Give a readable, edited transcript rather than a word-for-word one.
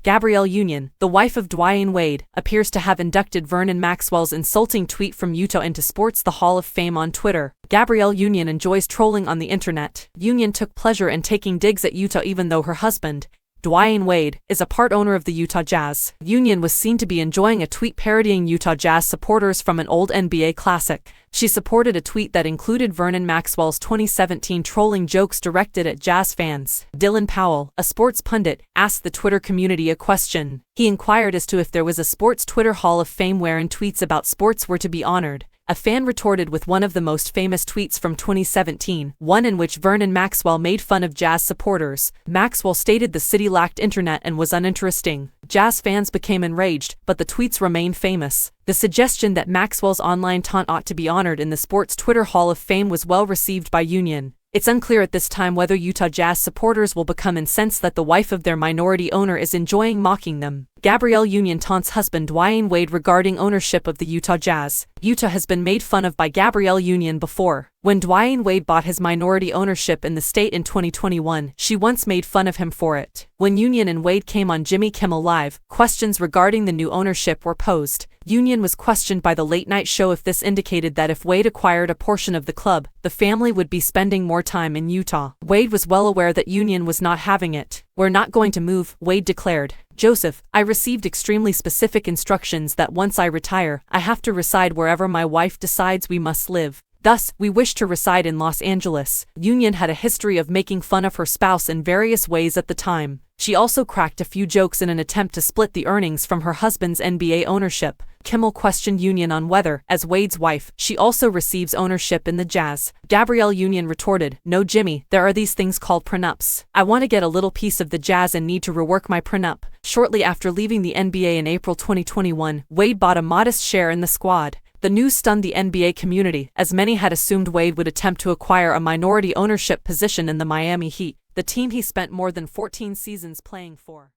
Gabrielle Union, the wife of Dwyane Wade, appears to have inducted Vernon Maxwell's insulting tweet from Utah into Sports the Hall of Fame on Twitter. Gabrielle Union enjoys trolling on the internet. Union took pleasure in taking digs at Utah even though her husband, Dwyane Wade, is a part owner of the Utah Jazz. Union was seen to be enjoying a tweet parodying Utah Jazz supporters from an old NBA classic. She supported a tweet that included Vernon Maxwell's 2017 trolling jokes directed at Jazz fans. Dylan Powell, a sports pundit, asked the Twitter community a question. He inquired as to if there was a sports Twitter Hall of Fame wherein tweets about sports were to be honored. A fan retorted with one of the most famous tweets from 2017, one in which Vernon Maxwell made fun of Jazz supporters. Maxwell stated the city lacked internet and was uninteresting. Jazz fans became enraged, but the tweets remained famous. The suggestion that Maxwell's online taunt ought to be honored in the Sports Twitter Hall of Fame was well received by Union. It's unclear at this time whether Utah Jazz supporters will become incensed that the wife of their minority owner is enjoying mocking them. Gabrielle Union taunts husband Dwyane Wade regarding ownership of the Utah Jazz. Utah has been made fun of by Gabrielle Union before. When Dwyane Wade bought his minority ownership in the state in 2021, she once made fun of him for it. When Union and Wade came on Jimmy Kimmel Live, questions regarding the new ownership were posed. Union was questioned by the late-night show if this indicated that if Wade acquired a portion of the club, the family would be spending more time in Utah. Wade was well aware that Union was not having it. "We're not going to move," Wade declared. "Joseph, I received extremely specific instructions that once I retire, I have to reside wherever my wife decides we must live. Thus, we wish to reside in Los Angeles." Union had a history of making fun of her spouse in various ways at the time. She also cracked a few jokes in an attempt to split the earnings from her husband's NBA ownership. Kimmel questioned Union on whether, as Wade's wife, she also receives ownership in the Jazz. Gabrielle Union retorted, "No, Jimmy, there are these things called prenups. I want to get a little piece of the Jazz and need to rework my prenup." Shortly after leaving the NBA in April 2021, Wade bought a modest share in the squad. The news stunned the NBA community, as many had assumed Wade would attempt to acquire a minority ownership position in the Miami Heat, the team he spent more than 14 seasons playing for.